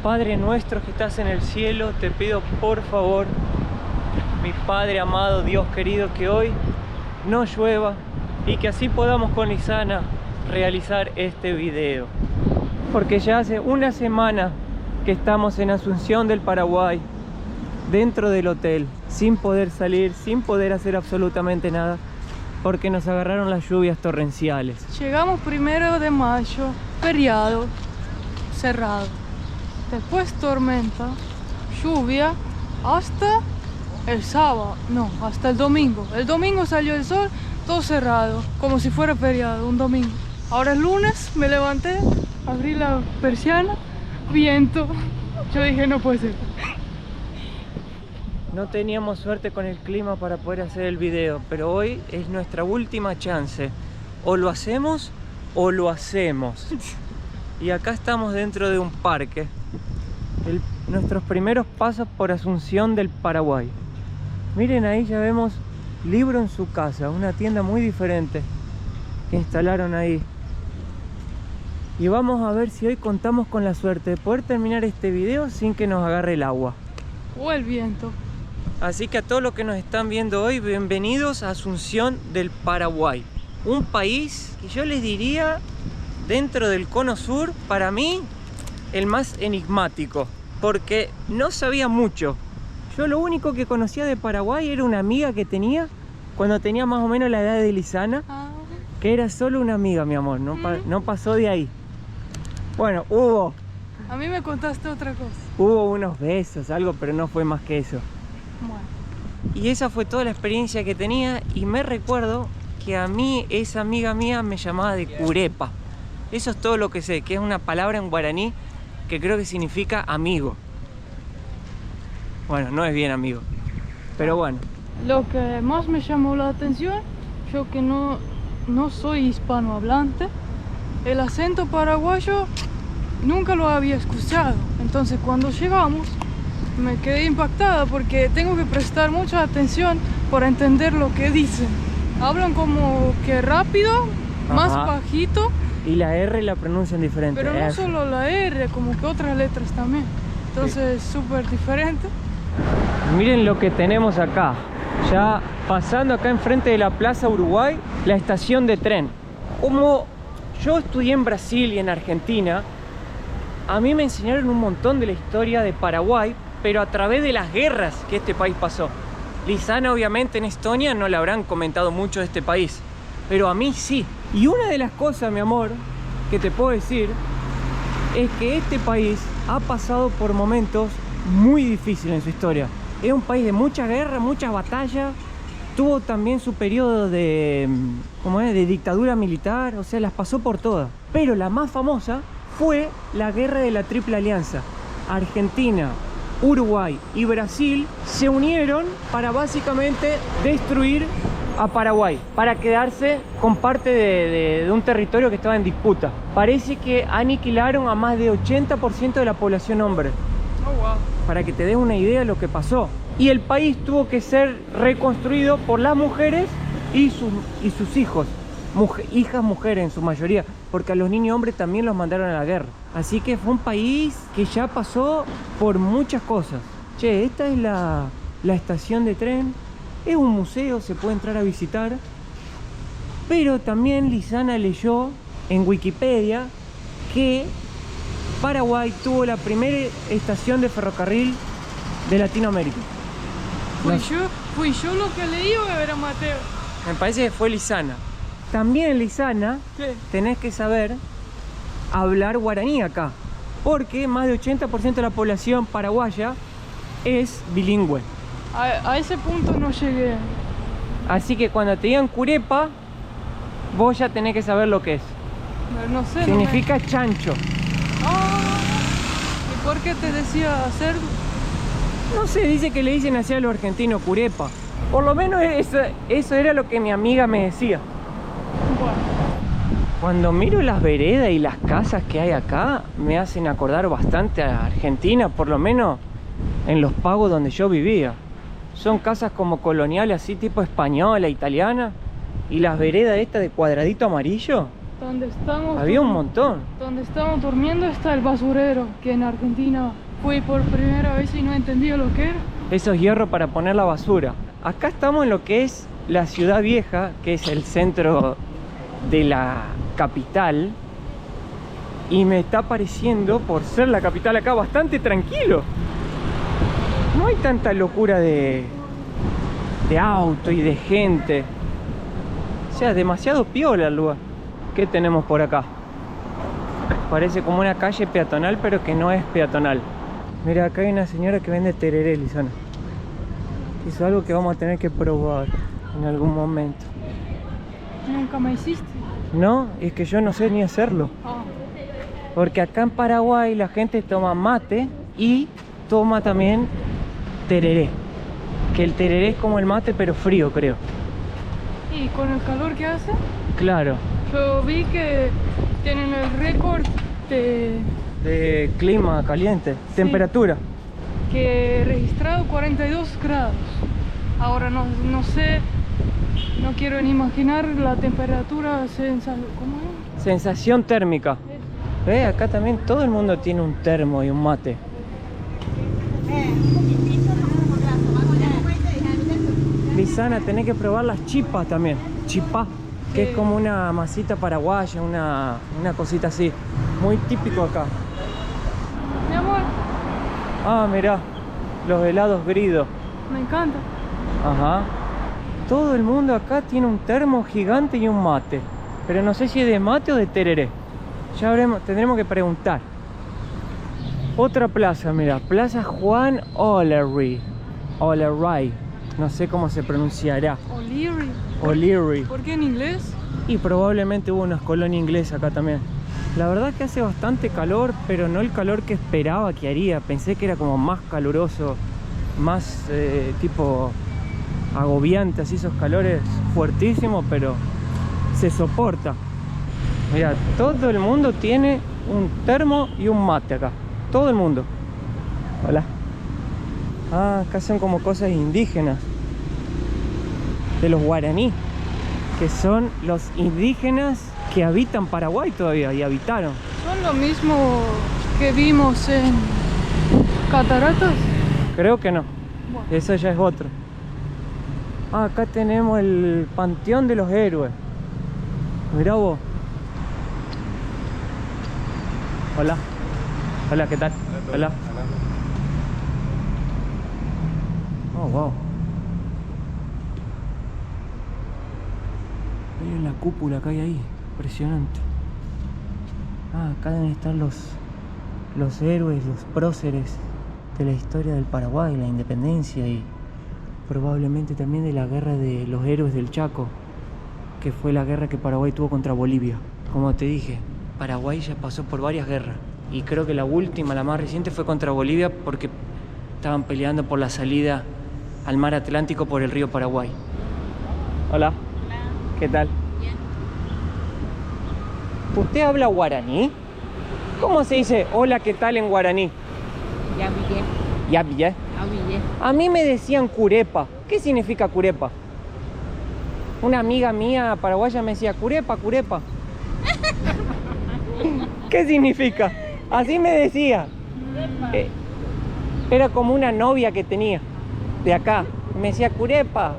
Padre nuestro que estás en el cielo, te pido por favor, mi Padre amado, Dios querido, que hoy no llueva y que así podamos con Lisana realizar este video. Porque ya hace una semana que estamos en Asunción del Paraguay, dentro del hotel, sin poder salir, sin poder hacer absolutamente nada, porque nos agarraron las lluvias torrenciales. Llegamos 1 de mayo, feriado, cerrado. Después tormenta, lluvia, hasta el sábado, no, hasta el domingo. El domingo salió el sol, todo cerrado, como si fuera feriado, un domingo. Ahora es lunes, me levanté, abrí la persiana, viento. Yo dije, no puede ser. No teníamos suerte con el clima para poder hacer el video, pero hoy es nuestra última chance. O lo hacemos o lo hacemos. Y acá estamos dentro de un parque. Nuestros primeros pasos por Asunción del Paraguay. Miren, ahí ya vemos Libro en su casa, una tienda muy diferente que instalaron ahí. Y vamos a ver si hoy contamos con la suerte de poder terminar este video sin que nos agarre el agua O el viento. Así que a todos los que nos están viendo hoy, bienvenidos a Asunción del Paraguay. Un país que yo les diría, dentro del cono sur, para mí, el más enigmático. Porque no sabía mucho. Yo lo único que conocía de Paraguay era una amiga que tenía cuando tenía más o menos la edad de Lisana. Que era solo una amiga, mi amor, no pasó de ahí. Bueno, A mí me contaste otra cosa. Hubo unos besos, algo, pero no fue más que eso. Bueno. Y esa fue toda la experiencia que tenía. Y me recuerdo que a mí, esa amiga mía me llamaba de curepa. Eso es todo lo que sé, que es una palabra en guaraní que creo que significa amigo. Bueno, no es bien amigo, pero bueno. Lo que más me llamó la atención, yo que no soy hispanohablante, el acento paraguayo nunca lo había escuchado. Entonces cuando llegamos me quedé impactada porque tengo que prestar mucha atención para entender lo que dicen. Hablan como que rápido, más bajito. Y la R la pronuncian diferente. Pero no solo la R, como que otras letras también. Entonces súper diferente. Miren lo que tenemos acá. Ya pasando acá enfrente de la Plaza Uruguay, la estación de tren. Como yo estudié en Brasil y en Argentina, a mí me enseñaron un montón de la historia de Paraguay, pero a través de las guerras que este país pasó. Lisana obviamente en Estonia no le habrán comentado mucho de este país, pero a mí sí. Y una de las cosas, mi amor, que te puedo decir es que este país ha pasado por momentos muy difíciles en su historia. Es un país de muchas guerras, muchas batallas. Tuvo también su periodo de dictadura militar, o sea, las pasó por todas. Pero la más famosa fue la guerra de la Triple Alianza. Argentina, Uruguay y Brasil se unieron para básicamente destruir a Paraguay, para quedarse con parte de un territorio que estaba en disputa. Parece que aniquilaron a más de 80% de la población hombre. Oh, wow. Para que te des una idea de lo que pasó. Y el país tuvo que ser reconstruido por las mujeres y sus hijos. Hijas mujeres en su mayoría, porque a los niños hombres también los mandaron a la guerra. Así que fue un país que ya pasó por muchas cosas. Che, esta es la estación de tren. Es un museo, se puede entrar a visitar. Pero también Lisana leyó en Wikipedia que Paraguay tuvo la primera estación de ferrocarril de Latinoamérica. ¿Fui yo lo que leí o era Mateo? Me parece que fue Lisana. También Lisana, ¿qué? Tenés que saber hablar guaraní acá, porque más de 80% de la población paraguaya es bilingüe. A ese punto no llegué. Así que cuando te digan curepa, vos ya tenés que saber lo que es. No sé. Significa chancho. ¿Y por qué te decía cerdo? No sé, dice que le dicen así a los argentinos curepa. Por lo menos eso era lo que mi amiga me decía. Bueno. Cuando miro las veredas y las casas que hay acá, me hacen acordar bastante a Argentina, por lo menos en Los Pagos donde yo vivía. Son casas como coloniales, así tipo española, italiana. Y las veredas estas de cuadradito amarillo Donde estamos, Había un montón. donde estamos durmiendo está el basurero, que en Argentina fui por primera vez y no entendía lo que era. Esos hierros para poner la basura. Acá estamos en lo que es la ciudad vieja, que es el centro de la capital. Y me está pareciendo, por ser la capital acá, bastante tranquilo. No hay tanta locura de auto y de gente. O sea, demasiado piola el lugar. ¿Qué tenemos por acá? Parece como una calle peatonal, pero que no es peatonal. Mira, acá hay una señora que vende tereré, Lisana. Es algo que vamos a tener que probar en algún momento. Nunca me hiciste. No, es que yo no sé ni hacerlo. Ah, Porque acá en Paraguay la gente toma mate y toma también tereré. Que el tereré es como el mate, pero frío, creo. y con el calor que hace, Claro, yo vi que tienen el récord de clima caliente, temperatura. que registrado 42 grados. Ahora no sé, no quiero ni imaginar la temperatura ¿cómo es? Sensación térmica. Ve, acá también todo el mundo tiene un termo y un mate. Lisana, tenés que probar las chipas también. Chipá, que es como una masita paraguaya, una cosita así. Muy típico acá. Mi amor, Ah, mirá, los helados gridos. me encanta. Ajá. Todo el mundo acá tiene un termo gigante y un mate. Pero no sé si es de mate o de tereré. Ya tendremos que preguntar. Otra plaza, mira, Plaza Juan O'Leary. O'Leary. No sé cómo se pronunciará. O'Leary. O'Leary. ¿Por qué en inglés? Y probablemente hubo unas colonias inglesas acá también. La verdad que hace bastante calor, pero no el calor que esperaba que haría. Pensé que era como más caluroso, más tipo agobiante, así esos calores fuertísimos, pero se soporta. Mira, todo el mundo tiene un termo y un mate acá. Todo el mundo. Hola. Ah, acá son como cosas indígenas. De los guaraní. Que son los indígenas que habitan Paraguay todavía y habitaron. ¿Son lo mismo que vimos en Cataratas? Creo que no. Bueno, Eso ya es otro. Ah, acá tenemos el Panteón de los Héroes. Mirá vos. Hola. Hola, ¿qué tal? Hola. Oh, wow. Miren la cúpula que hay ahí. Impresionante. Ah, acá deben estar los héroes, los próceres de la historia del Paraguay, la independencia y probablemente también de la guerra de los héroes del Chaco, que fue la guerra que Paraguay tuvo contra Bolivia. Como te dije, Paraguay ya pasó por varias guerras y creo que la última, la más reciente, fue contra Bolivia porque estaban peleando por la salida al mar Atlántico por el río Paraguay. Hola. Hola, ¿Qué tal? bien. ¿Usted habla guaraní? ¿Cómo se dice hola, qué tal en guaraní? Ya vi, Ya vi, ¿eh? A mí me decían curepa. ¿Qué significa curepa? Una amiga mía paraguaya me decía curepa, curepa. ¿Qué significa? Así me decía. Era como una novia que tenía de acá. Me decía curepa.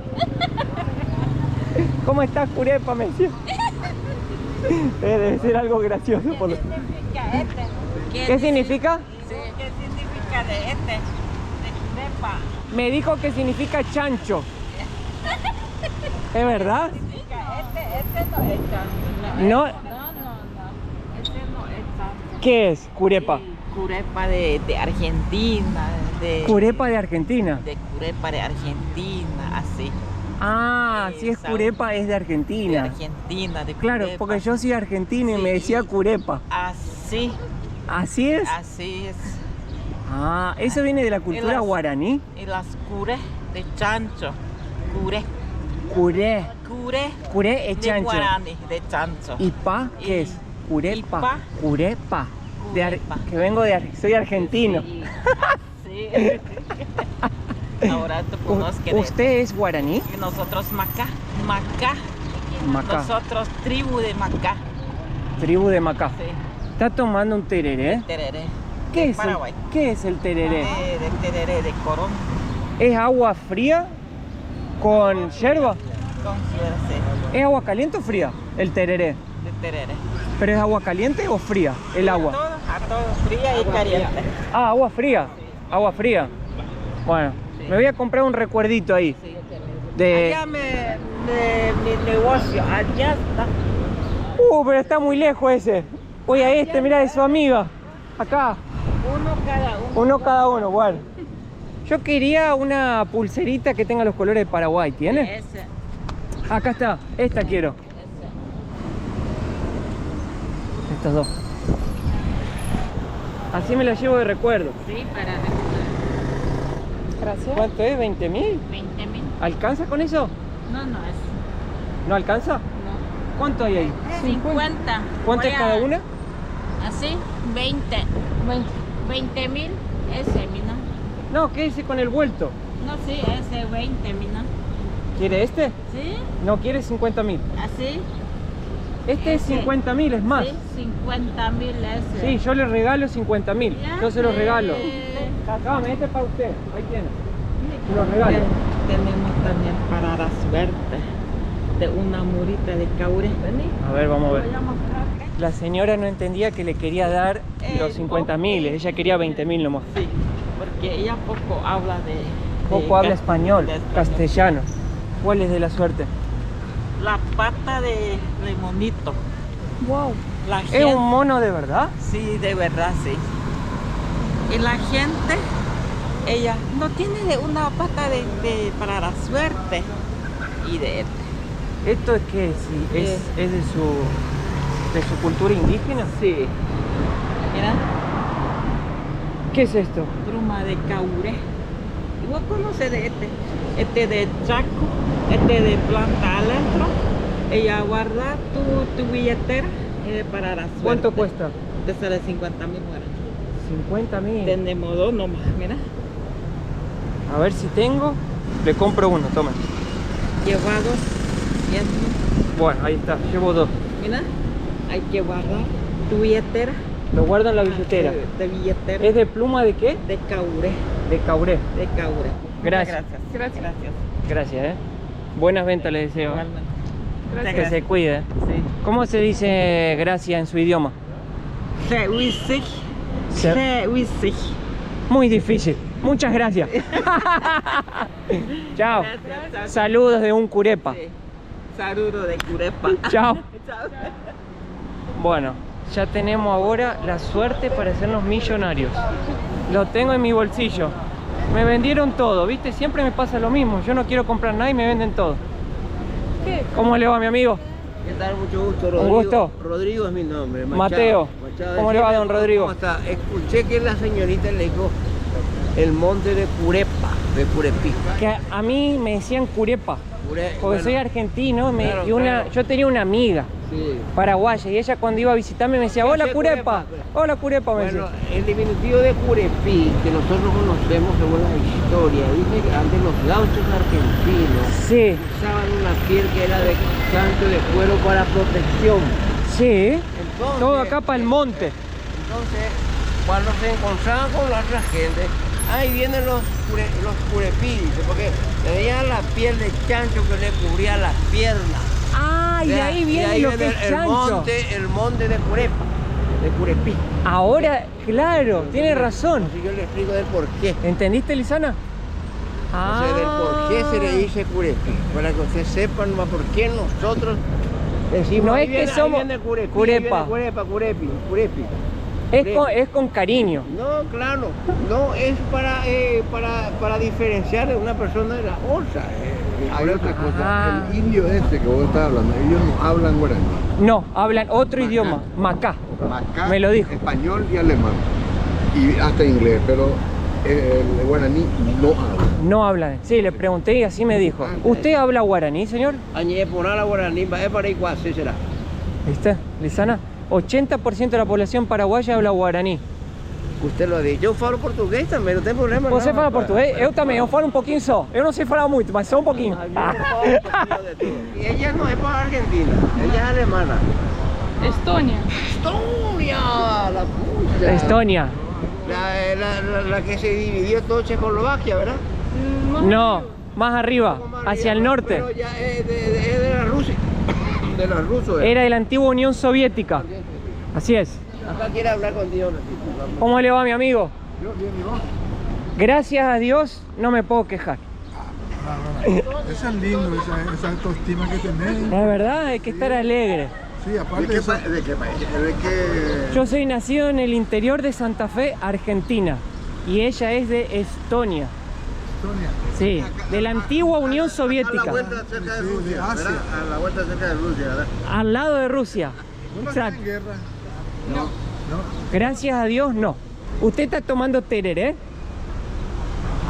¿Cómo estás, curepa? Me decía. Debe ser algo gracioso. Por lo... significa este? ¿Qué significa? Sí. ¿Qué significa de este? De curepa. Me dijo que significa chancho. ¿Es verdad? Significa este no es chancho. No. No. Este no es chancho. ¿Qué es curepa? Curepa de Argentina. Curepa de Argentina. De curepa de Argentina, así. Ah, si es Esa. curepa es de De Argentina. Argentina, de Claro, curepa. porque yo soy argentino y Sí. me decía curepa. Así, ¿Así es? así es. Ah, ¿eso viene de la cultura las- guaraní? Y las cure de chancho. Cure. Curé. Curé es De chancho. guaraní, de chancho. ¿Y pa? ¿Qué es? Curepa. Ipa. Curepa. Curepa. Que vengo soy argentino. Sí. Ahora tú conoces ¿Usted es guaraní? que nosotros Macá. Macá. Nosotros tribu de Macá. Tribu de Macá. Sí, Está tomando un tereré. tereré. ¿Qué es, Paraguay. ¿Qué es el tereré? De tereré, de corón. ¿Es agua fría con yerba? Con sí. ¿Es agua caliente o fría el tereré? De tereré. ¿Pero es agua caliente o fría el agua? A todo, fría y caliente. Ah, agua fría. Agua fría. Bueno, me voy a comprar un recuerdito ahí. Sí. De... Allá mi negocio, allá está. Pero está muy lejos ese. Voy a este, mira, de su amiga. Acá. Uno cada uno. Uno cada uno, bueno. Yo quería una pulserita que tenga los colores de Paraguay. ¿Tiene? Ese. Acá está. Esta quiero. Estas dos. Así me la llevo de recuerdo. Sí, para Gracias. ¿Cuánto es? ¿20.000? 20.000. ¿Alcanza con eso? No, es. ¿No alcanza? No. ¿Cuánto hay ahí? 50. ¿Cuánto es cada una? Así, 20. 20.000. Ese, mina. No, quédese con el vuelto. No, sí, ese 20, mina. ¿Quiere este? ¿Sí? No, quiere 50.000. Así. Este es Ese. 50.000, es más. Sí, 50.000 ese. Sí, yo le regalo 50.000. Ya Yo se los sé. regalo. Tome, este es para usted. Ahí tiene. Se los regalo. Tenemos también para la suerte de una murita de caure. Vení. A ver, vamos a ver. Voy a mostrar. La señora no entendía que le quería dar los 50.000. Ella quería 20.000 nomás. Sí, porque ella poco habla de... Poco habla español, de castellano. ¿Cuál es de la suerte? La pata de monito. Wow. La ¿Es gente, un mono de verdad? sí, de verdad, sí. Y la gente, ella no tiene de una pata para la suerte. Y de ¿Esto es qué? Sí, es de su cultura indígena? sí. Mira, ¿Qué es esto? pluma de caure. ¿Y vos conoces de este? Este de chaco, este de planta adentro. Ella guarda tu billetera para la suerte. ¿Cuánto cuesta? Te sale 50.000 guaraníes. 50.000. Tenemos dos nomás, mira. A ver si tengo. Le compro uno, toma. Llevados, y esto. Bueno, ahí está, llevo dos. Mira, hay que guardar tu billetera. Lo guardo en la billetera. De billetera. ¿Es de pluma de qué? De caure. De cauré. De caure. Gracias. Muchas Gracias. Gracias. Gracias, Buenas ventas le deseo. Igualmente. Gracias. Que se cuide. Sí. ¿Cómo se dice gracias en su idioma? Se wisig. Se- Se wisig. Muy difícil. Muchas gracias. Chao. Gracias. Saludos de un curepa. Sí. Saludo de curepa. Chao. Chao. Bueno, ya tenemos ahora la suerte para hacernos millonarios. Lo tengo en mi bolsillo. Me vendieron todo, ¿viste? Siempre me pasa lo mismo. Yo no quiero comprar nada y me venden todo. ¿Qué? ¿Cómo le va, mi amigo? ¿Qué tal? Mucho gusto, Un Rodrigo. gusto. Rodrigo es mi nombre. Mateo. ¿Cómo le va, don Rodrigo? ¿Cómo está? Escuché que la señorita le dijo el monte de Curepa, de Curepí. Que a mí me decían curepa, porque Bueno, soy argentino claro, y claro. yo tenía una amiga Sí. paraguaya y ella cuando iba a visitarme me decía, ¿Qué hola hace curepa, Curepa? hola curepa, me Bueno, decía. el diminutivo de Curepí, que nosotros conocemos según la historia, dice que antes los gauchos argentinos Sí, usaban una piel que era de chancho de cuero para protección. sí, Entonces, todo acá para el monte. Entonces, cuando se encontraban con la otra gente, ahí vienen los curepí, dice, porque tenían la piel de chancho que le cubría las piernas. Ah, y de ahí viene lo que es chancho. El monte de Curepa, de Curepí. Ahora, claro, tiene razón. Entonces yo le explico del por qué. ¿Entendiste, Lisana? O sea, del por qué se le dice Curepí, para que ustedes sepan nomás por qué nosotros decimos. No ahí es que viene- ahí somos viene Curepí, ahí Curepa. viene Curepa, Curepi, Curepi. Es con cariño. No, claro, no es para diferenciar de una persona de la otra. Hay otra cosa, Ah. el indio ese que vos estás hablando, ellos no hablan guaraní. No, hablan otro Macá. idioma, macá. Macá, Me lo dijo. español y alemán. Y hasta inglés, pero el guaraní no habla. No hablan. Sí, le pregunté y así me dijo. ¿Usted habla guaraní, señor? Añe por la guaraní, es para igual, sí será. ¿Viste, Lisana? 80% de la población paraguaya habla guaraní. Usted lo ha dicho. Yo falo portugués também, não tem problema. Você não, fala rapaz. português? Eu também, eu falo um pouquinho só. Eu não sei falar muito, mas só um pouquinho. Ah, yo falo un poquito de todo. Y ella no es para Argentina, ella es alemana. Estonia. Estonia, la pucha. Estonia. La que se dividió todo Checoslovaquia, ¿verdad? No, más arriba, hacia el norte. Pero ya es de la Rusia. De los rusos. Era de la antigua Unión Soviética. Así es. Acá quiere hablar contigo. ¿Cómo le va, mi amigo? Yo, bien, ¿y vos? Gracias a Dios no me puedo quejar. Eso es lindo, esa autoestima que tenés. La verdad hay que estar alegre. Sí, aparte de eso. ¿De qué país? ¿De qué? Yo soy nacido en el interior de Santa Fe, Argentina. Y ella es de Estonia. Estonia. Sí, de la antigua Unión A la Soviética. vuelta cerca de Sí, de Rusia, Asia. ¿verdad? A la vuelta cerca de Rusia, ¿verdad? Al lado de Rusia. ¿No están Exacto. en guerra? No. No. Gracias a Dios, no. Usted está tomando tereré,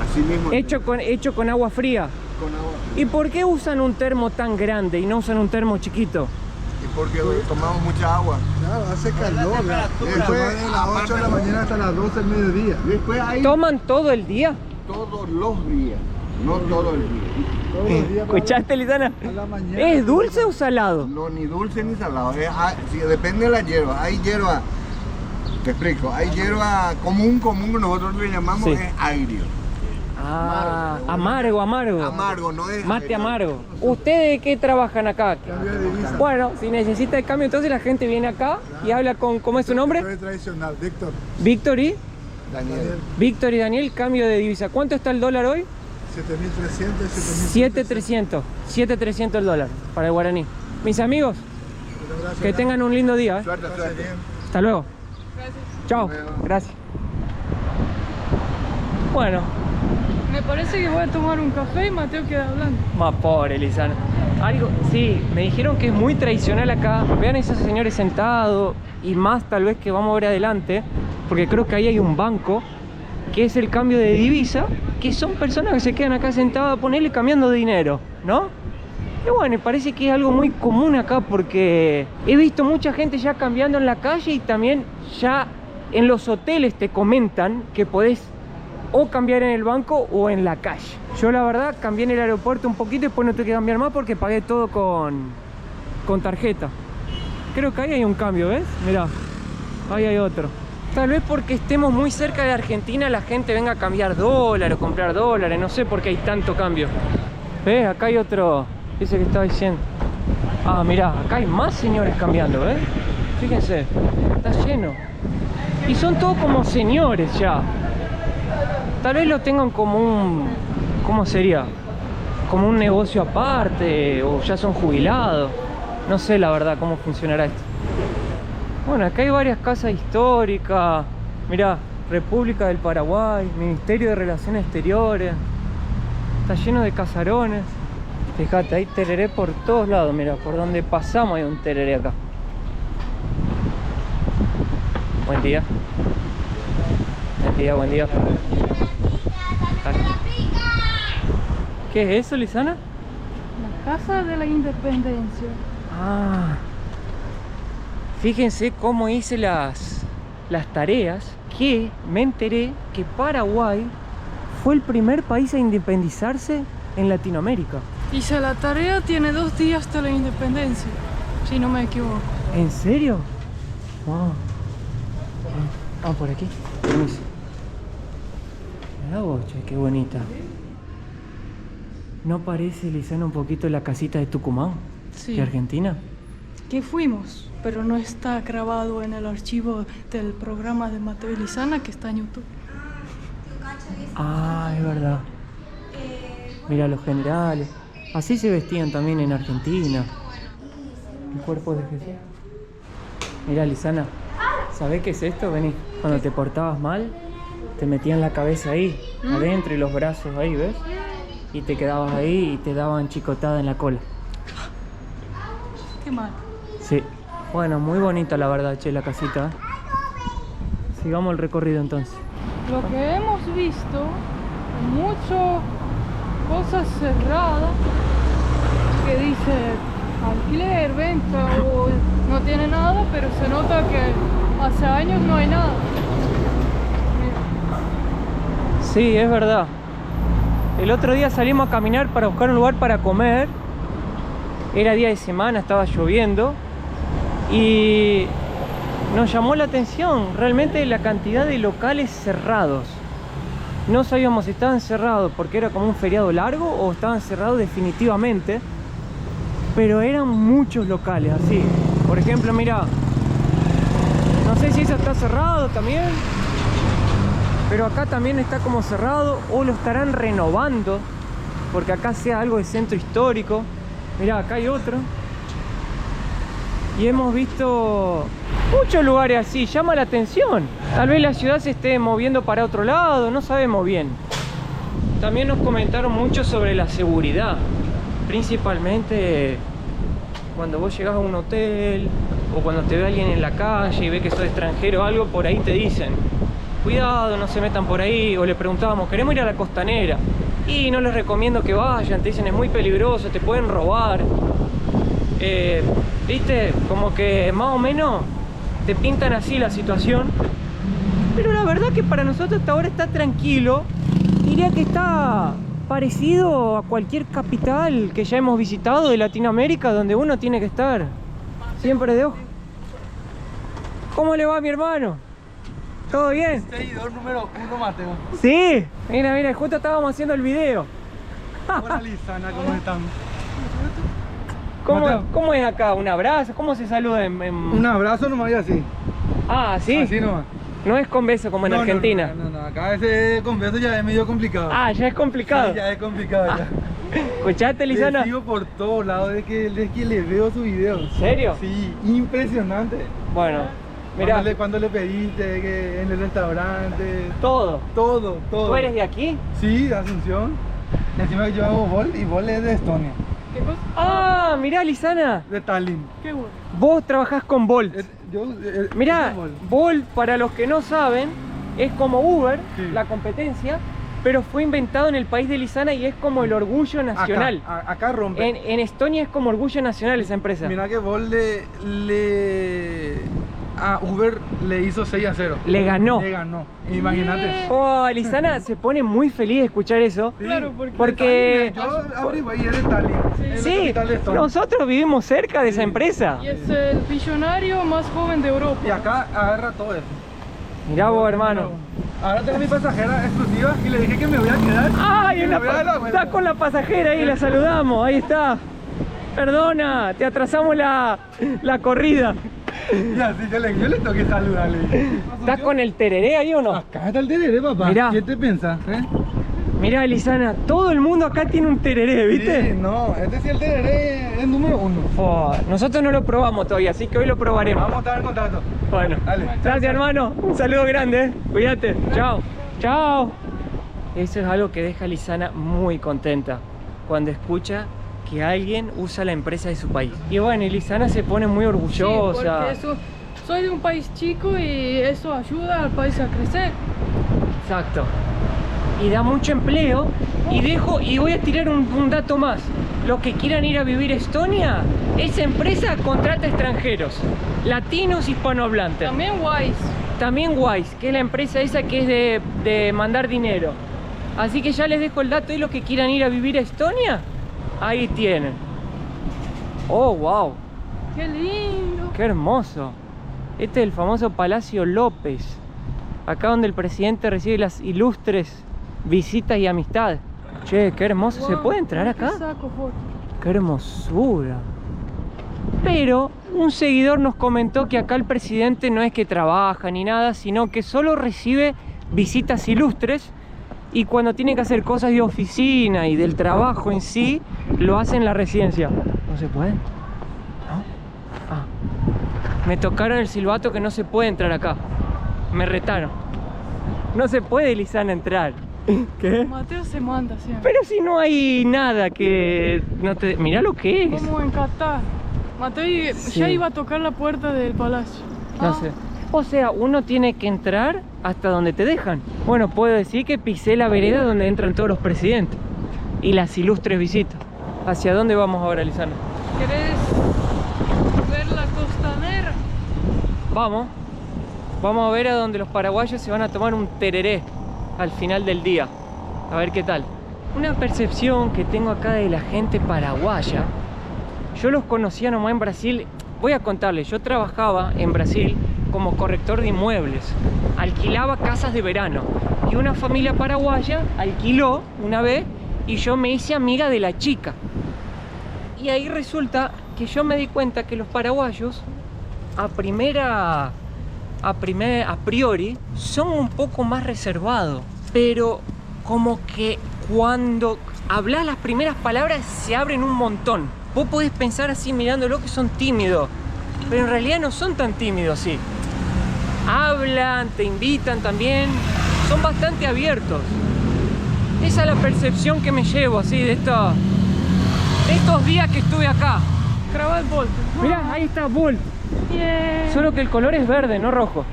Así mismo. hecho con agua fría. Con agua. ¿Y por qué usan un termo tan grande y no usan un termo chiquito? Y porque tomamos mucha agua. Claro, hace calor. Después, Después de las 8 de la mañana hasta las 12 del mediodía. Después hay ¿Toman todo el día? todos los días. No todo el día. Todos los días. ¿Escuchaste, Lizana? A la mañana. ¿Es dulce o salado? No, ni dulce ni salado. Sí, depende de la hierba. Hay hierba, te explico, hay hierba común que nosotros le llamamos Sí. es agrio. Ah, amargo. Amargo, no es Mate agrio. amargo. ¿Ustedes de qué trabajan acá? Cambio de divisa. Bueno, si necesita el cambio, entonces la gente viene acá y habla con, ¿cómo es su nombre? Soy tradicional, Víctor. Víctor y Daniel. Víctor y Daniel, cambio de divisa. ¿Cuánto está el dólar hoy? 7.300 y 7.300. 7.300 el dólar para el guaraní. Mis amigos, que tengan un lindo día. ¿eh? Suerte, suerte. Hasta luego. Chao. luego. Gracias. Bueno, Me parece que voy a tomar un café y Mateo queda hablando. más pobre Lizana. Algo, sí, me dijeron que es muy tradicional acá. Vean a esos señores sentados y más tal vez que vamos a ver adelante, porque creo que ahí hay un banco que es el cambio de divisa, que son personas que se quedan acá sentadas a ponerle cambiando dinero, ¿no? Y bueno, parece que es algo muy común acá porque he visto mucha gente ya cambiando en la calle y también ya en los hoteles te comentan que podés o cambiar en el banco o en la calle. Yo la verdad cambié en el aeropuerto un poquito y después no tuve que cambiar más porque pagué todo con tarjeta. Creo que ahí hay un cambio, ¿ves? Mirá, ahí hay otro. Tal vez porque estemos muy cerca de Argentina la gente venga a cambiar dólares o comprar dólares, no sé por qué hay tanto cambio. ¿Ves? Acá hay otro, ese que estaba diciendo. Ah, mirá, acá hay más señores cambiando, ¿ves? Fíjense, está lleno. Y son todos como señores ya. Tal vez lo tengan como un... ¿Cómo sería? Como un negocio aparte, o ya son jubilados. No sé la verdad cómo funcionará esto. Bueno, acá hay varias casas históricas. Mirá, República del Paraguay, Ministerio de Relaciones Exteriores. Está lleno de casarones. Fíjate, hay tereré por todos lados. Mirá, por donde pasamos hay un tereré acá. Buen día. Buen día, buen día. ¿Qué es eso, Lizana? La Casa de la Independencia. Ah, fíjense cómo hice las tareas, que me enteré que Paraguay fue el primer país a independizarse en Latinoamérica. Hice la tarea, tiene 2 días de la independencia, si no me equivoco. ¿En serio? Wow. Vamos por aquí. Permiso. Mirá vos, che, qué bonita. ¿No parece, Lizana, un poquito la casita de Tucumán? Sí. ¿De Argentina? Que fuimos, pero no está grabado en el archivo del programa de Mateo y Lizana que está en YouTube. Ah, es verdad. Mira los generales. Así se vestían también en Argentina. El cuerpo de Jesús. Mira, Lizana, ¿sabés qué es esto? Vení. Cuando te portabas mal, te metían la cabeza ahí, adentro, y los brazos ahí, ¿ves? Y te quedabas ahí y te daban chicotada en la cola. Qué mal. Sí. Bueno, muy bonita la verdad, che, la casita. Sigamos el recorrido entonces. Lo que hemos visto, muchas cosas cerradas que dice alquiler, venta o no tiene nada, pero se nota que hace años no hay nada. Mira. Sí, es verdad. El otro día salimos a caminar para buscar un lugar para comer. Era día de semana, estaba lloviendo. Y nos llamó la atención realmente la cantidad de locales cerrados. No sabíamos si estaban cerrados porque era como un feriado largo o estaban cerrados definitivamente. Pero eran muchos locales así. Por ejemplo, mira, no sé si eso está cerrado también, pero acá también está como cerrado o lo estarán renovando porque acá sea algo de centro histórico. Mira, acá hay otro. Y hemos visto muchos lugares así, llama la atención. Tal vez la ciudad se esté moviendo para otro lado, no sabemos bien. También nos comentaron mucho sobre la seguridad, principalmente cuando vos llegás a un hotel o cuando te ve alguien en la calle y ve que sos extranjero o algo, por ahí te dicen cuidado, no se metan por ahí. O le preguntábamos, queremos ir a la costanera y no les recomiendo que vayan, te dicen es muy peligroso, te pueden robar. Viste, como que más o menos te pintan así la situación, pero la verdad que para nosotros hasta ahora está tranquilo. Diría que está parecido a cualquier capital que ya hemos visitado de Latinoamérica, donde uno tiene que estar siempre de ojo. ¿Cómo le va, mi hermano? ¿Todo bien? Seguidor número 1, Mateo. Sí, mira, mira, justo estábamos haciendo el video. Hola, Lisana, ¿cómo están? ¿Cómo es acá? ¿Un abrazo? ¿Cómo se saluda en...? Un abrazo nomás y así. Ah, ¿sí? Así nomás. No es con beso como en Argentina. No, acá ese con beso ya es medio complicado. Ah, ya es complicado. Sí, ya es complicado ya. ¿Escuchaste, Lisana? Le sigo por todos lados desde que le veo sus videos. ¿En serio? Sí, impresionante. Bueno, mira. Cuando le pediste que en el restaurante. Todo. Todo. ¿Tú eres de aquí? Sí, de Asunción. Encima yo hago Bolt y Bolt es de Estonia. ¿Qué cosa? Ah, mirá, Lisana. De Tallinn. ¿Qué bueno? Vos trabajás con Bolt. Mirá, Bolt. Bolt, para los que no saben, es como Uber, Sí. la competencia, pero fue inventado en el país de Lisana y es como el orgullo nacional. Acá rompe. En Estonia es como orgullo nacional esa empresa. Mira que Bolt a Uber le hizo 6-0. Le ganó. Le ganó. Imagínate. Oh, Lisana se pone muy feliz de escuchar eso. Sí. Claro, Porque... Yo averigué y es de Tallinn. Es la Sí, capital de Estonia. nosotros vivimos cerca de esa Sí. empresa. Y es el billonario más joven de Europa. Y acá agarra todo eso. Mirá vos, hermano. Ahora tengo mi pasajera exclusiva y le dije que me voy a quedar. ¡Ay! Que me voy a dar la vuelta. Está con la pasajera ahí, la saludamos, ahí está. Perdona, te atrasamos la corrida. Y así yo le tengo que saludarle. ¿Estás con el tereré ahí o no? Acá está el tereré, papá. Mirá. ¿Qué te pensás? Mirá, Lisana, todo el mundo acá tiene un tereré, ¿viste? Sí, no, este sí el tereré es número 1. Oh, nosotros no lo probamos todavía, así que hoy lo probaremos. Vamos a estar en contacto. Bueno, Dale. gracias, hermano. Un saludo grande, Cuídate. Chao. Chao. Eso es algo que deja a Lisana muy contenta cuando escucha que alguien usa la empresa de su país. Y bueno, y Lisana se pone muy Sí, orgullosa. porque eso, soy de un país chico y eso ayuda al país a crecer. Exacto. Y da mucho empleo. Y voy a tirar un dato más. Los que quieran ir a vivir a Estonia, esa empresa contrata extranjeros, latinos, hispanohablantes. También Wise, que es la empresa esa que es de mandar dinero. Así que ya les dejo el dato y los que quieran ir a vivir a Estonia, ahí tienen. Oh, wow. ¡Qué lindo! Qué hermoso. Este es el famoso Palacio López. Acá donde el presidente recibe las ilustres visitas y amistades. Che, qué hermoso. ¿Se Wow, puede entrar acá? qué saco foto. ¡Qué hermosura! Pero un seguidor nos comentó que acá el presidente no es que trabaja ni nada, sino que solo recibe visitas ilustres y cuando tiene que hacer cosas de oficina y del trabajo en sí, lo hace en la residencia. ¿No se puede? ¿No? Ah. Me tocaron el silbato que no se puede entrar acá. Me retaron. No se puede, Lisana, entrar. ¿Qué? Mateo se manda siempre. Pero si no hay nada que no te... Mirá lo que es. Como en Qatar. Mateo Sí. ya iba a tocar la puerta del palacio. No sé. O sea, uno tiene que entrar hasta donde te dejan. Bueno, puedo decir que pisé la vereda donde entran todos los presidentes y las ilustres visitas. ¿Hacia dónde vamos ahora, Lisana? ¿Querés ver la costanera? Vamos. Vamos a ver a donde los paraguayos se van a tomar un tereré al final del día. A ver qué tal. Una percepción que tengo acá de la gente paraguaya. Yo los conocía nomás en Brasil voy a contarles, yo trabajaba en Brasil como corrector de inmuebles, alquilaba casas de verano y una familia paraguaya alquiló una vez y yo me hice amiga de la chica. Y ahí resulta que yo me di cuenta que los paraguayos a priori son un poco más reservados, pero como que cuando hablas las primeras palabras se abren un montón. Vos podés pensar así mirándolo que son tímidos, pero en realidad no son tan tímidos así. Hablan, te invitan también, son bastante abiertos. Esa es la percepción que me llevo así de estos días que estuve acá. Graba el Bolt. Mirá, ahí está Bolt. Yeah. Solo que el color es verde, no rojo.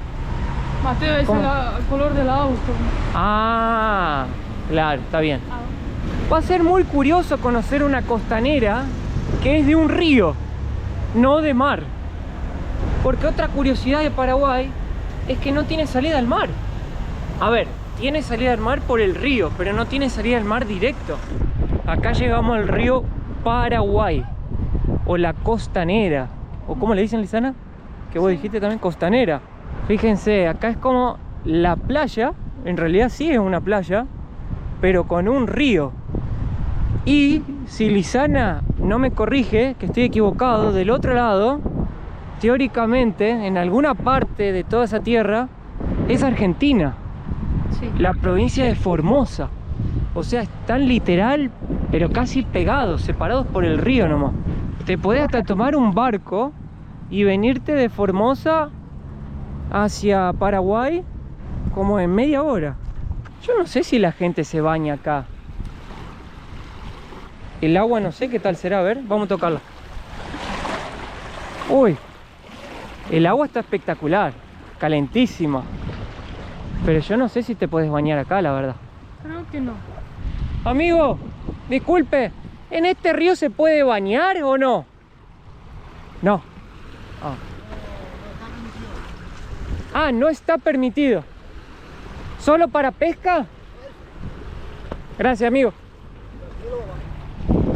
Mateo, es ¿Cómo? el color del auto. Ah, claro, está bien. Va a ser muy curioso conocer una costanera que es de un río, no de mar. Porque otra curiosidad de Paraguay es que no tiene salida al mar. A ver, tiene salida al mar por el río, pero no tiene salida al mar directo. Acá llegamos al río Paraguay, o la costanera, o ¿cómo le dicen, Lisana? Que vos dijiste también, costanera. Fíjense, acá es como la playa, en realidad sí es una playa, pero con un río. Y si Lisana no me corrige, que estoy equivocado, del otro lado, teóricamente, en alguna parte de toda esa tierra, es Argentina. Sí. La provincia de Formosa. O sea, están literal, pero casi pegados, separados por el río nomás. Te podés hasta tomar un barco y venirte de Formosa hacia Paraguay como en media hora. Yo no sé si la gente se baña acá. El agua no sé qué tal será, a ver, vamos a tocarla. Uy, el agua está espectacular, calentísima. Pero yo no sé si te puedes bañar acá, la verdad. Creo que no. Amigo, disculpe, ¿en este río se puede bañar o no? No. Ah, no está permitido. ¿Solo para pesca? Gracias, amigo.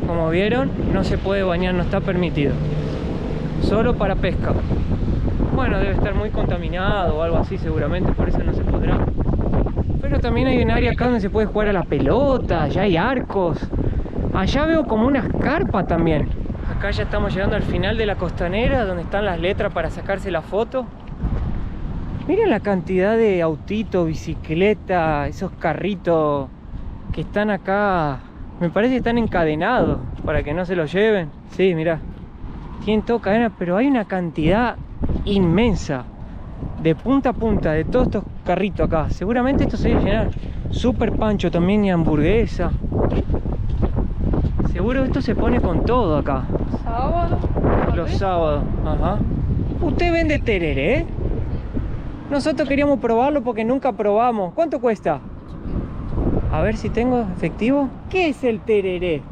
Como vieron, no se puede bañar, no está permitido. Solo para pesca. Bueno, debe estar muy contaminado o algo así seguramente, por eso no se podrá. Pero también hay un área acá donde se puede jugar a la pelota, ya hay arcos. Allá veo como unas carpas también. Acá ya estamos llegando al final de la costanera, donde están las letras para sacarse la foto. Miren la cantidad de autitos, bicicletas, esos carritos que están acá. Me parece que están encadenados para que no se los lleven. Sí, mirá. Tienen todo cadena, pero hay una cantidad inmensa de punta a punta de todos estos carritos acá. Seguramente esto se debe llenar. Super pancho también y hamburguesa. Seguro esto se pone con todo acá. Sábado. Los sábados, ajá. ¿Usted vende tereré? Nosotros queríamos probarlo porque nunca probamos. ¿Cuánto cuesta? A ver si tengo efectivo. ¿Qué es el tereré?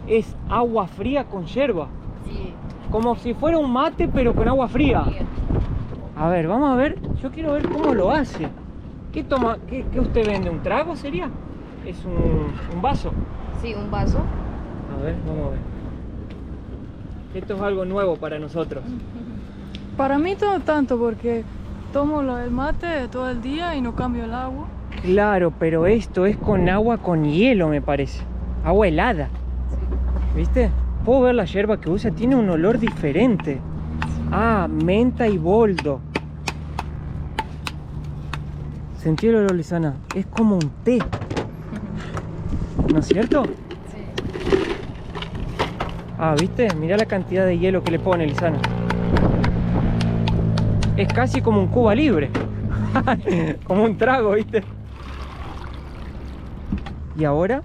Es agua fría con yerba. Sí. Como si fuera un mate pero con agua fría. A ver, vamos a ver. Yo quiero ver cómo lo hace. ¿Qué toma? ¿Qué usted vende? ¿Un trago sería? ¿Es un vaso? Sí, un vaso. A ver, vamos a ver. Esto es algo nuevo para nosotros. Para mí no tanto porque tomo el mate todo el día y no cambio el agua. Claro, pero esto es con agua con hielo, me parece. Agua helada. ¿Viste? Puedo ver la yerba que usa, tiene un olor diferente. Ah, menta y boldo. Sentí el olor, Lisana. Es como un té. ¿No es cierto? Sí. Ah, ¿viste? Mirá la cantidad de hielo que le pone, Lisana. Es casi como un Cuba Libre. Como un trago, ¿viste? ¿Y ahora?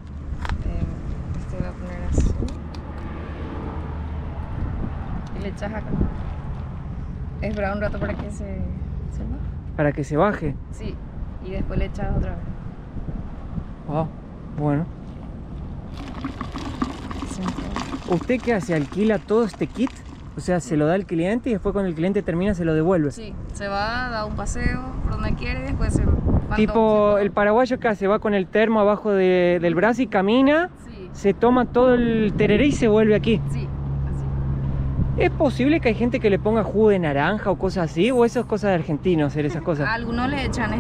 Este voy a poner así. Y le echas acá. Espera un rato para que se baje. Para que se baje. Sí. Y después le echas otra vez. Ah, bueno. ¿Usted qué hace? ¿Alquila todo este kit? O sea, se lo da al cliente y después cuando el cliente termina se lo devuelve. Sí, se va, da un paseo por donde quiere y después se... Tipo el paraguayo que hace, va con el termo abajo del brazo y camina, Sí, se toma todo el tereré y se vuelve aquí. sí, así. ¿Es posible que hay gente que le ponga jugo de naranja o cosas así? ¿O eso es cosa de argentinos hacer esas cosas? Algunos le echan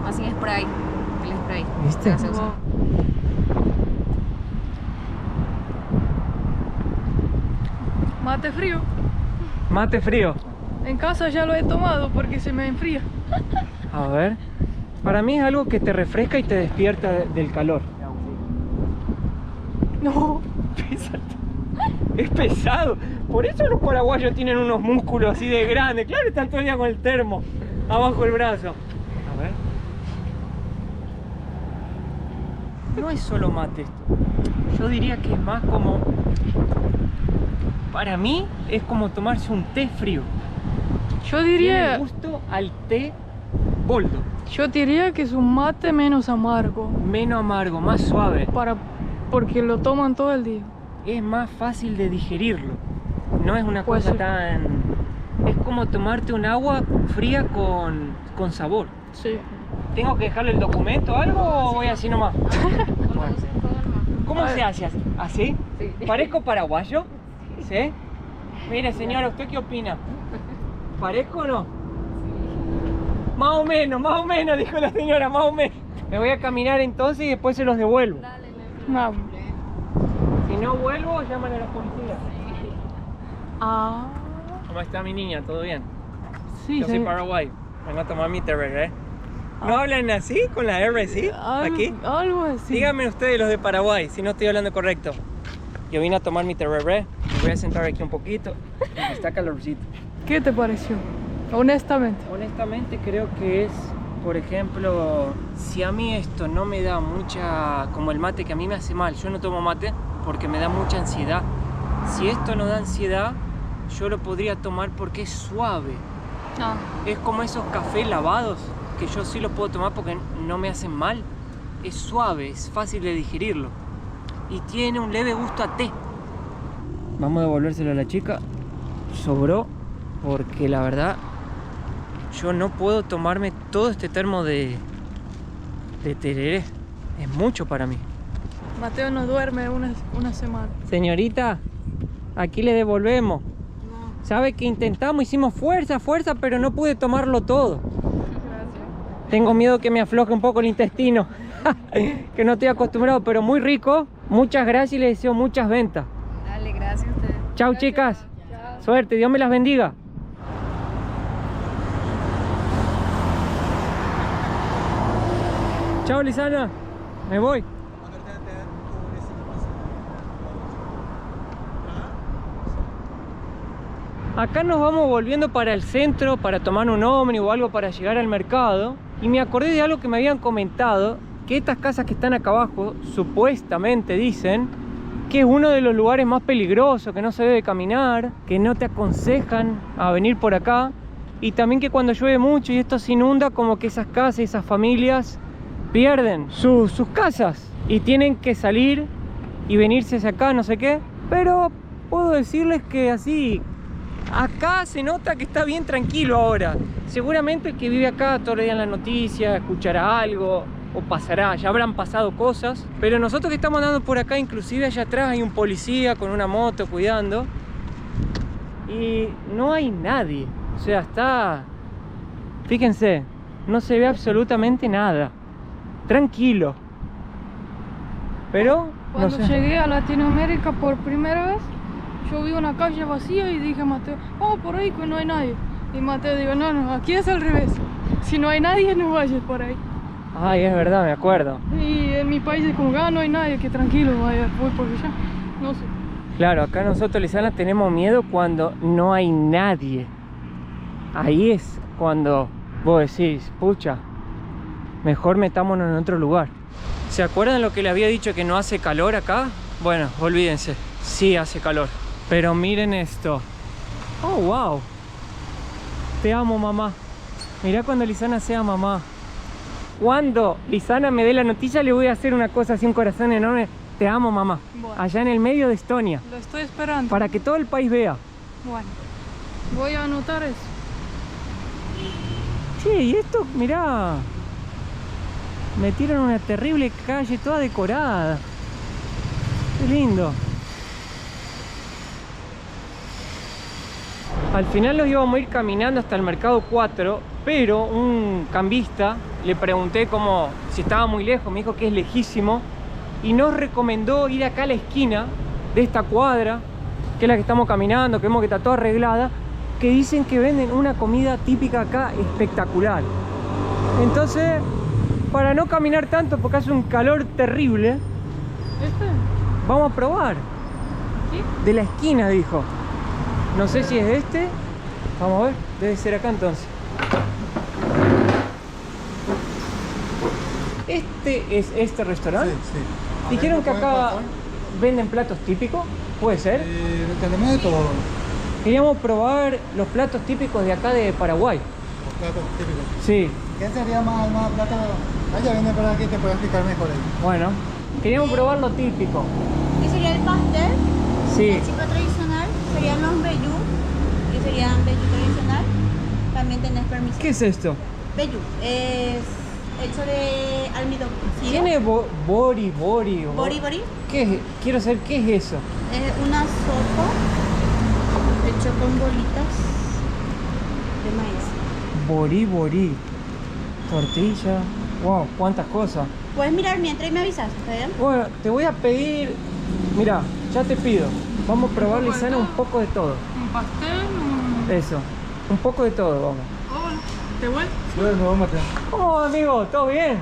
así spray. El spray. ¿Viste? Se usa. Mate frío. Mate frío. En casa ya lo he tomado porque se me enfría. A ver. Para mí es algo que te refresca y te despierta del calor. No. Es pesado. Por eso los paraguayos tienen unos músculos así de grandes. Claro, están todo el día con el termo abajo del brazo. A ver. No es solo mate esto. Yo diría que es más como... Para mí es como tomarse un té frío. Yo Tiene diría, el gusto al té boldo. yo diría que es un mate menos amargo. Menos amargo, más suave. Porque lo toman todo el día. Es más fácil de digerirlo. No es una Puede cosa ser. tan... Es como tomarte un agua fría con sabor. Sí. ¿Tengo que dejarle el documento o algo o voy así nomás? Bueno. ¿Cómo se hace? ¿Así? Sí. ¿Parezco paraguayo? ¿Sí? Mire señora, ¿usted qué opina? ¿Parezco o no? Más o menos, dijo la señora, más o menos. Me voy a caminar entonces y después se los devuelvo. No. Si no vuelvo, llaman a la policía. Ah. ¿Cómo está mi niña? ¿Todo bien? Sí, Yo soy Paraguay. Vengo a tomar mi TRR. ¿No hablan así con la R, sí? Aquí. Algo así. Díganme ustedes los de Paraguay, si no estoy hablando correcto. Yo vine a tomar mi TRR. Me voy a sentar aquí un poquito. Porque está calorcito. ¿Qué te pareció? Honestamente. Honestamente creo que es, por ejemplo, si a mí esto no me da mucha... Como el mate que a mí me hace mal. Yo no tomo mate porque me da mucha ansiedad. Si esto no da ansiedad, yo lo podría tomar porque es suave. Ah. Es como esos cafés lavados, que yo sí los puedo tomar porque no me hacen mal. Es suave, es fácil de digerirlo. Y tiene un leve gusto a té. Vamos a devolvérselo a la chica. Sobró, porque la verdad, yo no puedo tomarme todo este termo de tereré. Es mucho para mí. Mateo no duerme una semana. Señorita, aquí le devolvemos. Sabe que intentamos, hicimos fuerza, pero no pude tomarlo todo. Tengo miedo que me afloje un poco el intestino. Que no estoy acostumbrado, pero muy rico. Muchas gracias y les deseo muchas ventas. Dale, gracias a ustedes. Chau, chicas. Suerte, Dios me las bendiga. Chao, Lisana. Me voy. Acá nos vamos volviendo para el centro para tomar un ómnibus o algo para llegar al mercado. Y me acordé de algo que me habían comentado, que estas casas que están acá abajo, supuestamente dicen que es uno de los lugares más peligrosos, que no se debe caminar, que no te aconsejan a venir por acá. Y también que cuando llueve mucho y esto se inunda, como que esas casas, esas familias pierden sus casas y tienen que salir y venirse hacia acá, no sé qué. Pero puedo decirles que así, acá se nota que está bien tranquilo ahora. Seguramente el que vive acá todo el día en la noticia escuchará algo o pasará, ya habrán pasado cosas. Pero nosotros que estamos andando por acá, inclusive allá atrás hay un policía con una moto cuidando. Y no hay nadie. O sea, está... Fíjense, no se ve absolutamente nada. Tranquilo. Pero... Cuando no sé. llegué a Latinoamérica por primera vez, yo vi una calle vacía y dije a Mateo, vamos por ahí que no hay nadie. Y Mateo dijo, no, aquí es al revés. Si no hay nadie, no vayas por ahí. Ay, es verdad, me acuerdo. Y en mi país es como, no hay nadie, que tranquilo, vaya, voy por allá. No sé. Claro, acá nosotros, Lisana, tenemos miedo cuando no hay nadie. Ahí es cuando vos decís, pucha, mejor metámonos en otro lugar. ¿Se acuerdan lo que le había dicho que no hace calor acá? Bueno, olvídense, sí hace calor. Pero miren esto. Oh, wow. Te amo, mamá. Mirá cuando Lisana sea mamá. Cuando Lisana me dé la noticia, le voy a hacer una cosa así, un corazón enorme. Te amo, mamá. Bueno. Allá en el medio de Estonia. Lo estoy esperando. Para que todo el país vea. Bueno, voy a anotar eso. Che, y esto, mirá. Metieron una terrible calle toda decorada. Qué lindo. Al final nos íbamos a ir caminando hasta el mercado 4, pero un cambista le pregunté como si estaba muy lejos, me dijo que es lejísimo y nos recomendó ir acá a la esquina de esta cuadra, que es la que estamos caminando, que vemos que está toda arreglada, que dicen que venden una comida típica acá espectacular. Entonces, para no caminar tanto porque hace un calor terrible, vamos a probar. ¿Sí? De la esquina, dijo. No sé si es este. Vamos a ver, debe ser acá entonces. ¿Este es este restaurante? Sí. Dijeron que acá venden platos típicos, ¿puede ser? Tenemos de todo. Queríamos probar los platos típicos de acá de Paraguay. Los platos típicos. Sí, ¿Qué sería más plato? Vaya, viene para que te pueda explicar mejor ahí. bueno, queríamos probar lo típico. ¿Qué sería el pastel? Sí, El chico tradicional serían los vellú, que serían vellú tradicional. También tenés permiso. ¿qué es esto? Vellú es hecho de almidón. ¿Sí? ¿Tiene bori? Bori bori. ¿Qué es? Quiero saber qué es eso. Es una sopa hecho con bolitas de maíz. Bori. Tortilla. Wow, cuántas cosas. Puedes mirar mientras y me avisas, ¿está bien? Bueno, te voy a pedir. Mira, ya te pido. Vamos a probar, Lisana, un poco de todo. Un pastel, Eso, un poco de todo, vamos. Hola, ¿te vuelvo? Bueno, vamos Mateo. ¿Cómo, amigo? ¿Todo bien?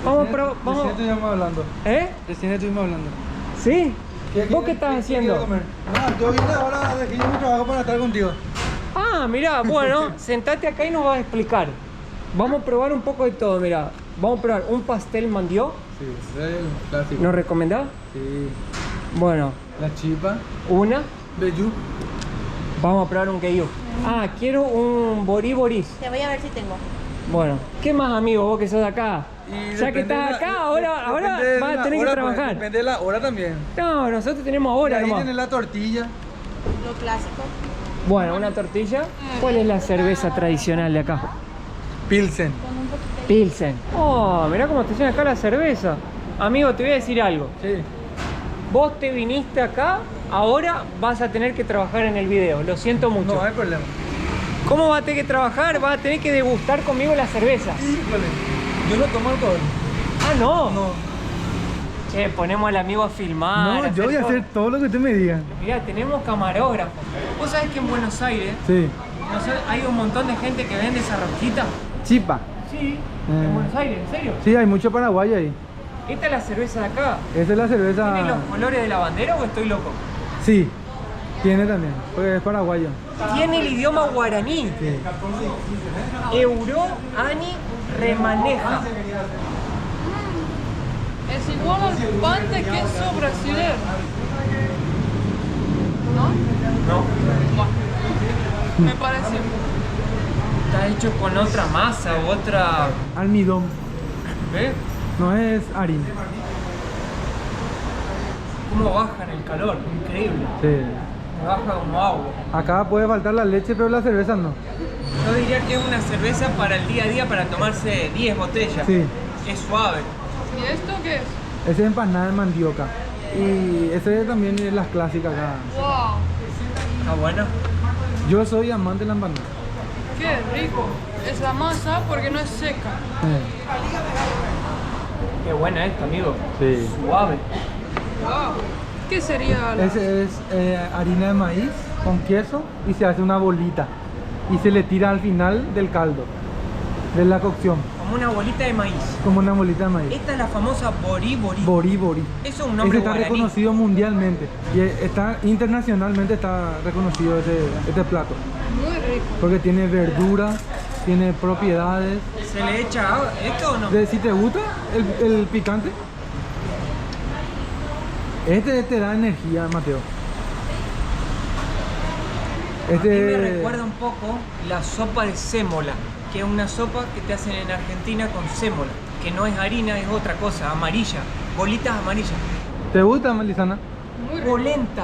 Vamos a probar. Recién Vamos. estuvimos hablando. ¿Eh? Recién estuvimos hablando. ¿Sí? ¿Vos qué estás haciendo? No, yo vine ahora, dejé mi trabajo para estar contigo. Ah, mirá, bueno, sentate acá y nos vas a explicar. Vamos a probar un poco de todo, mirá. Vamos a probar un pastel mandió. Sí, ese es el clásico. ¿Nos recomendás? Sí. Bueno, La chipa, una. vellú. Vamos a probar un queyu. Ah, quiero un boris. Te voy a ver si tengo. Bueno, ¿qué más, amigo, vos que sos de acá? Y Ya que depende estás de acá, la- ahora depende de vas a la tener que hora, trabajar. pues, depende de la hora también. No, nosotros tenemos Y ahora ahí nomás. tiene la tortilla. Lo clásico. Bueno, una tortilla. ¿Cuál es la cerveza tradicional de acá? Pilsen. Con un poquito de... Pilsen. Oh, mirá cómo te llena acá la cerveza. Amigo, te voy a decir algo. Sí. Vos te viniste acá, ahora vas a tener que trabajar en el video. Lo siento mucho. No hay problema. ¿Cómo vas a tener que trabajar? Vas a tener que degustar conmigo la cerveza. Híjole. Yo no tomo alcohol. Ah, no. No. Che, ponemos al amigo a filmar. No, yo voy a hacer todo lo que usted me diga. Mirá, tenemos camarógrafo. Vos sabés que en Buenos Aires Sí. hay un montón de gente que vende esa rosquita. Chipa. Sí, en Buenos Aires, ¿en serio? Sí, hay mucho paraguayo ahí. Esta es la cerveza de acá. Esa es la cerveza. ¿Tiene los colores de la bandera o estoy loco? Sí. Tiene también, porque es paraguayo. Tiene el idioma guaraní. Sí. Euro Ani Remaneja. Es igual al pan de queso brasileño. ¿No? No, Bueno, me parece. está hecho con otra masa u otra. Almidón. ¿Ves? No es harina. ¿Cómo bajan el calor? Increíble. Sí. Baja como agua. Acá puede faltar la leche, pero la cerveza no. Yo diría que es una cerveza para el día a día para tomarse 10 botellas. Sí. Es suave. ¿Y esto qué es? Esa es empanada de mandioca. Y ese también es las clásicas acá. ¡Wow! Está bueno. Yo soy amante de la empanada. ¡Qué rico! Es la masa porque no es seca. Qué buena esto, amigo. Sí. Suave. ¡Wow! ¿Qué sería la... Ese es harina de maíz con queso y se hace una bolita. Y se le tira al final del caldo, de la cocción, Como una bolita de maíz. como una bolita de maíz. Esta es la famosa bori. Bori bori. Eso es un Ese nombre está guaraní. reconocido mundialmente y está internacionalmente está reconocido este plato. Muy rico. Porque tiene verdura, tiene propiedades. ¿Se le echa agua? ¿Esto o no? Si te gusta el picante, este te da energía, Mateo. A mí me recuerda un poco la sopa de sémola, que es una sopa que te hacen en Argentina con sémola, que no es harina, es otra cosa, amarilla, bolitas amarillas. ¿Te gusta, Lisana? Muy rico. Polenta.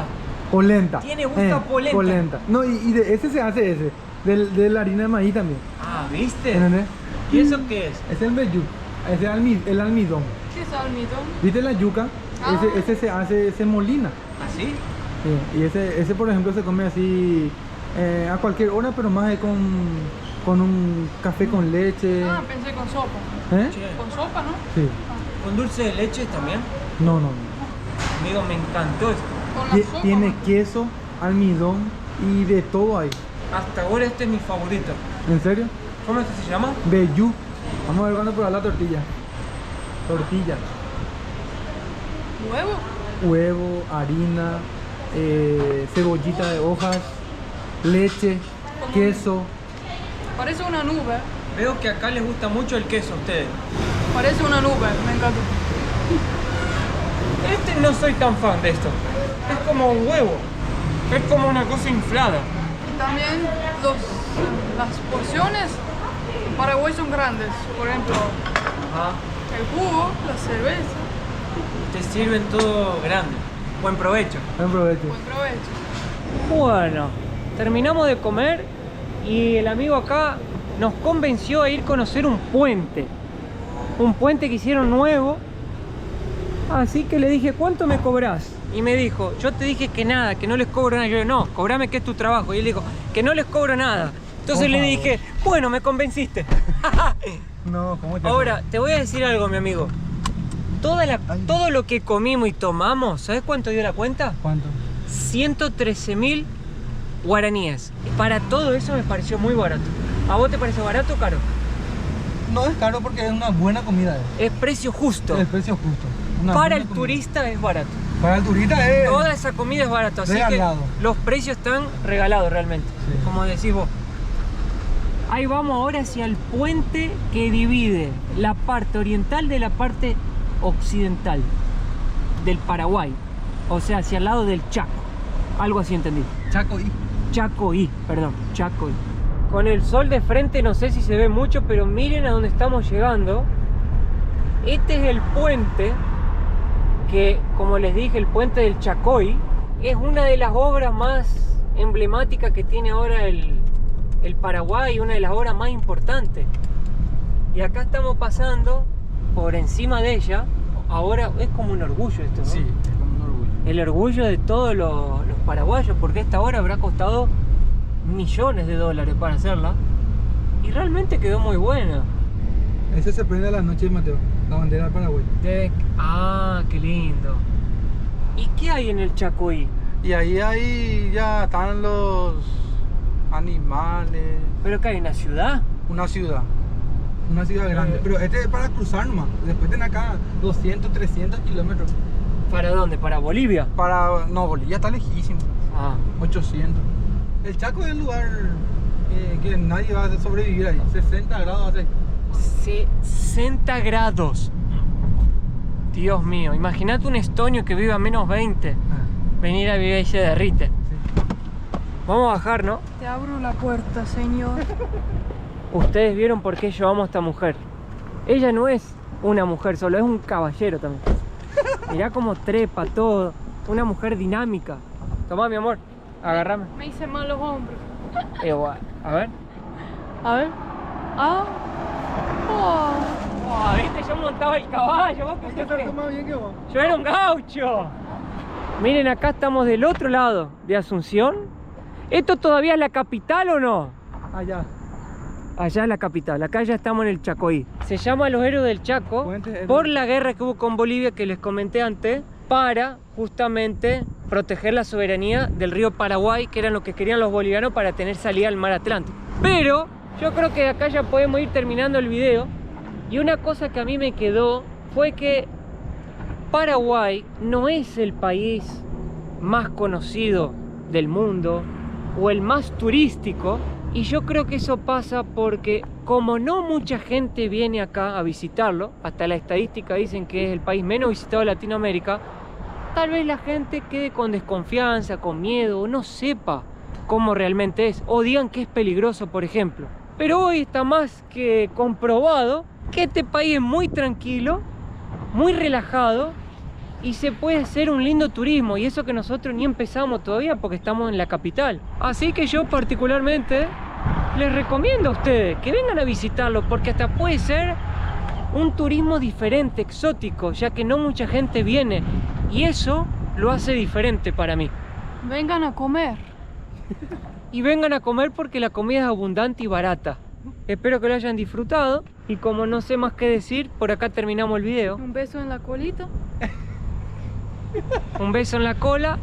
Polenta. Tiene gusto a polenta. Polenta. No, y de ese se hace ese. De la harina de maíz también. Ah, ¿viste? ¿Entendés? ¿Y eso qué es? Es el vellú. Es el almidón. ¿Qué es almidón? ¿Viste la yuca? Ah. Ese se hace, se molina. ¿Así? Sí, y ese por ejemplo se come así A cualquier hora, pero más con un café con leche. Ah, pensé con sopa. ¿Eh? Con sopa, ¿no? Sí. ¿Con dulce de leche también? No. Amigo, me encantó esto. Con la sopa. Tiene queso, almidón y de todo ahí. Hasta ahora este es mi favorito. ¿En serio? ¿Cómo es que se llama? Vellú. Vamos a ver cuándo probar la tortilla. Tortilla. Huevo. Huevo, harina, cebollita de hojas, leche, queso. Parece una nube. Veo que acá les gusta mucho el queso a ustedes. Parece una nube, me encanta. Este no soy tan fan de esto. Es como un huevo. Es como una cosa inflada. Y también las porciones en Paraguay son grandes. Por ejemplo, Ajá. el jugo, la cerveza. Te sirven todo grande. Buen provecho. Buen provecho. Buen provecho. Bueno, terminamos de comer y el amigo acá nos convenció a ir a conocer un puente. Un puente que hicieron nuevo. Así que le dije, ¿cuánto me cobras? Y me dijo, yo te dije que nada, que no les cobro nada. Yo, no, cobrame que es tu trabajo. Y él dijo, que no les cobro nada. Entonces le dije, bueno, me convenciste. No, ¿cómo te Ahora, te voy a decir algo, mi amigo. Todo lo que comimos y tomamos, ¿sabes cuánto dio la cuenta? ¿Cuánto? 113.000 guaraníes. Para todo eso me pareció muy barato. ¿A vos te parece barato o caro? No es caro porque es una buena comida. Es precio justo. El precio justo. Una Para buena el comida. turista es barato. Para el turista es... Toda esa comida es barata, así Regalado. que los precios están regalados realmente, Sí. como decís vos. Ahí vamos ahora hacia el puente que divide la parte oriental de la parte occidental del Paraguay, o sea, hacia el lado del Chaco, algo así entendí. Chacoí, perdón, Chacoí. Con el sol de frente no sé si se ve mucho, pero miren a dónde estamos llegando. Este es el puente que, como les dije, el puente del Chacoí es una de las obras más emblemáticas que tiene ahora el Paraguay, una de las obras más importantes. Y acá estamos pasando por encima de ella. Ahora es como un orgullo esto, ¿no? Sí, es como un orgullo. El orgullo de todos los paraguayos, porque esta obra habrá costado millones de dólares para hacerla. Y realmente quedó muy buena. Ese se prende a la noche, Mateo. La bandera del Paraguay. Ah, qué lindo. ¿Y qué hay en el Chacoí? Y ahí ya están los animales. ¿Pero qué hay? ¿Una ciudad? Una ciudad grande. Pero este es para cruzar nomás. Después tienen acá 200, 300 kilómetros. ¿Para dónde? ¿Para Bolivia? No, Bolivia está lejísimo. Ah. 800. El Chaco es el lugar que nadie va a sobrevivir ahí. 60 grados hace. 60 grados. Dios mío, imagínate un estonio que vive a menos 20. Venir a vivir y se derrite. Sí. Vamos a bajar, ¿no? Te abro la puerta, señor. Ustedes vieron por qué yo amo a esta mujer. Ella no es una mujer solo, es un caballero también. Mirá cómo trepa todo. Una mujer dinámica. Tomá, mi amor, agárrame. Me hice mal los hombros. Igual. A ver. A ver. Ah. Oh. Oh, viste, yo montaba el caballo. ¿Vos qué crees? Más bien que vos. Yo era un gaucho. Miren, acá estamos del otro lado de Asunción. ¿Esto todavía es la capital o no? Allá. Allá es la capital, acá ya estamos en el Chacoí. Se llama Los Héroes del Chaco Puente por la guerra que hubo con Bolivia que les comenté antes, para justamente proteger la soberanía del río Paraguay, que eran lo que querían los bolivianos para tener salida al mar Atlántico. Pero yo creo que acá ya podemos ir terminando el video. Y una cosa que a mí me quedó fue que Paraguay no es el país más conocido del mundo o el más turístico. Y yo creo que eso pasa porque como no mucha gente viene acá a visitarlo, hasta la estadística dicen que es el país menos visitado de Latinoamérica, tal vez la gente quede con desconfianza, con miedo, o no sepa cómo realmente es, o digan que es peligroso, por ejemplo. Pero hoy está más que comprobado que este país es muy tranquilo, muy relajado, y se puede hacer un lindo turismo, y eso que nosotros ni empezamos todavía porque estamos en la capital. Así que yo particularmente les recomiendo a ustedes que vengan a visitarlo, porque hasta puede ser un turismo diferente, exótico, ya que no mucha gente viene, y eso lo hace diferente para mí. Vengan a comer. y vengan a comer porque la comida es abundante y barata. Espero que lo hayan disfrutado y como no sé más qué decir, por acá terminamos el video. Un beso en la colita. Un beso en la cola,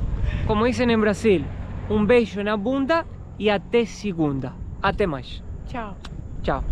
como dicen en Brasil, un beijo na bunda y até segunda. Até mais. Chao. Chao.